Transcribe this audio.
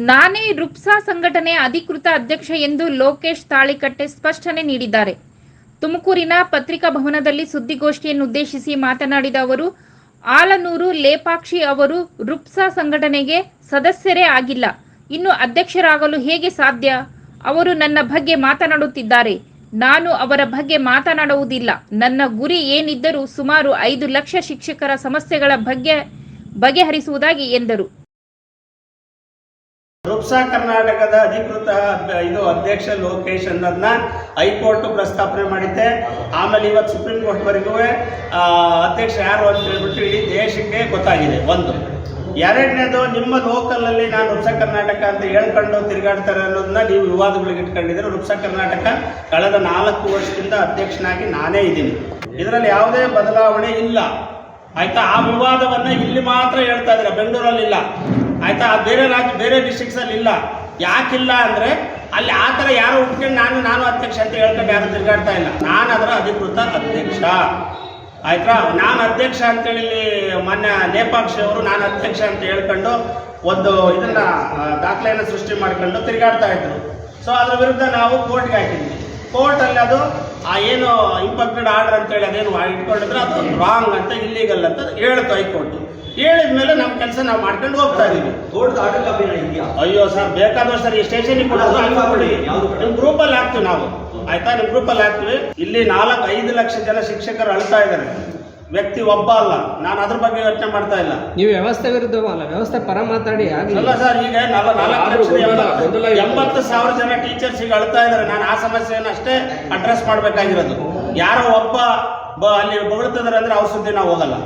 ನಾನೇ ರುಪ್ಸಾ ಸಂಘಟನೆ ಅಧಿಕೃತ ಅಧ್ಯಕ್ಷ ಎಂದು ಲೋಕೇಶ್ ತಾಳಿಕಟ್ಟೆ ಸ್ಪಷ್ಟನೆ ನೀಡಿದ್ದಾರೆ. ತುಮಕೂರಿನ ಪತ್ರಿಕಾ ಭವನದಲ್ಲಿ ಸುದ್ದಿಗೋಷ್ಠಿಯನ್ನುದ್ದೇಶಿಸಿ ಮಾತನಾಡಿದ ಅವರು, ಆಲನೂರು ಲೇಪಾಕ್ಷಿ ಅವರು ರುಪ್ಸಾ ಸಂಘಟನೆಗೆ ಸದಸ್ಯರೇ ಆಗಿಲ್ಲ, ಇನ್ನು ಅಧ್ಯಕ್ಷರಾಗಲು ಹೇಗೆ ಸಾಧ್ಯ? ಅವರು ನನ್ನ ಬಗ್ಗೆ ಮಾತನಾಡುತ್ತಿದ್ದಾರೆ. ನಾನು ಅವರ ಬಗ್ಗೆ ಮಾತನಾಡುವುದಿಲ್ಲ. ನನ್ನ ಗುರಿ ಏನಿದ್ದರೂ ಸುಮಾರು 5 ಲಕ್ಷ ಶಿಕ್ಷಕರ ಸಮಸ್ಯೆಗಳ ಬಗ್ಗೆ ಬಗೆಹರಿಸುವುದಾಗಿ ಎಂದರು. ರುಪ್ಸಾ ಕರ್ನಾಟಕದ ಅಧಿಕೃತ ಅಧ್ಯಕ್ಷ ಲೋಕೇಶ್ ಅನ್ನೋದನ್ನ ಹೈಕೋರ್ಟ್ ಪ್ರಸ್ತಾಪನೆ ಮಾಡಿದ್ದೆ. ಆಮೇಲೆ ಇವತ್ತು ಸುಪ್ರೀಂ ಕೋರ್ಟ್ ವರೆಗೂ ಅಧ್ಯಕ್ಷ ಯಾರು ಅಂತ ಹೇಳ್ಬಿಟ್ಟು ಇಡೀ ದೇಶಕ್ಕೆ ಗೊತ್ತಾಗಿದೆ. ಒಂದು. ಎರಡನೇದು, ನಿಮ್ಮ ಲೋಕಲಲ್ಲಿ ನಾನು ರುಪ್ಸಾ ಕರ್ನಾಟಕ ಅಂತ ಹೇಳ್ಕೊಂಡು ತಿರುಗಾಡ್ತಾರೆ ಅನ್ನೋದನ್ನ ನೀವು ವಿವಾದಗಳಿಗೆ ಇಟ್ಕೊಂಡಿದ್ದೀರ. ರುಪ್ಸಾ ಕರ್ನಾಟಕ ಕಳೆದ 4 ವರ್ಷದಿಂದ ಅಧ್ಯಕ್ಷನಾಗಿ ನಾನೇ ಇದ್ದೀನಿ. ಇದರಲ್ಲಿ ಯಾವುದೇ ಬದಲಾವಣೆ ಇಲ್ಲ. ಆಯ್ತಾ? ಆ ವಿವಾದವನ್ನ ಇಲ್ಲಿ ಮಾತ್ರ ಹೇಳ್ತಾ ಇದ್ದಾರೆ, ಬೆಂಗಳೂರಲ್ಲಿ ಇಲ್ಲ. ಆಯ್ತಾ? ಬೇರೆ ಡಿಸ್ಟ್ರಿಕ್ಟ್ಸ್ ಅಲ್ಲಿ ಇಲ್ಲ. ಯಾಕಿಲ್ಲ ಅಂದ್ರೆ ಅಲ್ಲಿ ಆ ಥರ ಯಾರು ಉಟ್ಕೊಂಡು ನಾನು ಅಧ್ಯಕ್ಷ ಅಂತ ಹೇಳ್ಕೊಂಡು ಯಾರು ತಿರುಗಾಡ್ತಾ ಇಲ್ಲ. ನಾನು ಅದರ ಅಧಿಕೃತ ಅಧ್ಯಕ್ಷ. ಆಯ್ತಾ? ನಾನು ಅಧ್ಯಕ್ಷ ಅಂತೇಳಿ ಮೊನ್ನೆ ನೇಪಾಕ್ಷಿ ಅವರು ನಾನು ಅಧ್ಯಕ್ಷ ಅಂತ ಹೇಳ್ಕೊಂಡು ಒಂದು ಇದನ್ನ ದಾಖಲೆಯನ್ನು ಸೃಷ್ಟಿ ಮಾಡ್ಕೊಂಡು ತಿರುಗಾಡ್ತಾ ಇದ್ರು. ಸೊ ಅದ್ರ ವಿರುದ್ಧ ನಾವು ಕೋರ್ಟ್ಗೆ ಹಾಕಿದ್ವಿ. ಕೋರ್ಟಲ್ಲಿ ಅದು ಏನು ಇಂಪಕ್ಟೆಡ್ ಆರ್ಡರ್ ಅಂತೇಳಿ ಅದೇನು ಇಟ್ಕೊಂಡಿದ್ರೆ ಅದು ರಾಂಗ್ ಅಂತ, ಇಲ್ಲೀಗಲ್ ಅಂತ ಹೇಳ್ತು ಹೈಕೋರ್ಟ್. ಹೇಳಿದ ಮೇಲೆ ನಮ್ಮ ಕೆಲಸ ನಾವು ಮಾಡ್ಕೊಂಡು ಹೋಗ್ತಾ ಇದೀವಿ. ಅಯ್ಯೋ ಸರ್, ಬೇಕಾದಷ್ಟು ಸರ್ ಈ ಸ್ಟೇಷನ್ಗೆ ಕೊಡೋದು ನಿಮ್ಮ ಗ್ರೂಪಲ್ಲಿ ಹಾಕ್ತೀವಿ ನಾವು. ಆಯ್ತಾ? ನಿಮ್ಮ ಗ್ರೂಪಲ್ಲಿ ಹಾಕ್ತೀವಿ. ಇಲ್ಲಿ 4-5 ಲಕ್ಷ ಜನ ಶಿಕ್ಷಕರು ಅಳ್ತಾ ಇದ್ದಾರೆ. ವ್ಯಕ್ತಿ ಒಬ್ಬ ಅಲ್ಲ. ನಾನು ಅದ್ರ ಬಗ್ಗೆ ಯೋಚನೆ ಮಾಡ್ತಾ ಇಲ್ಲ. ನೀವು ವ್ಯವಸ್ಥೆ ವಿರುದ್ಧವಲ್ಲ, ವ್ಯವಸ್ಥೆ ಪರ ಮಾತಾಡಿ. ಅಲ್ಲ ಸರ್, ಈಗ 4,80,000 ಜನ ಟೀಚರ್ಸ್ ಈಗ ಅಳ್ತಾ ಇದ್ದಾರೆ. ನಾನು ಆ ಸಮಸ್ಯೆಯನ್ನು ಅಷ್ಟೇ ಅಡ್ರೆಸ್ ಮಾಡ್ಬೇಕಾಗಿರೋದು. ಯಾರೋ ಒಬ್ಬ ಅಲ್ಲಿ ಬೊಗಳ್ತಿದಾರೆ ಅಂದ್ರೆ ಅವ್ರ ಸುದ್ದಿ ನಾವು ಹೋಗಲ್ಲ.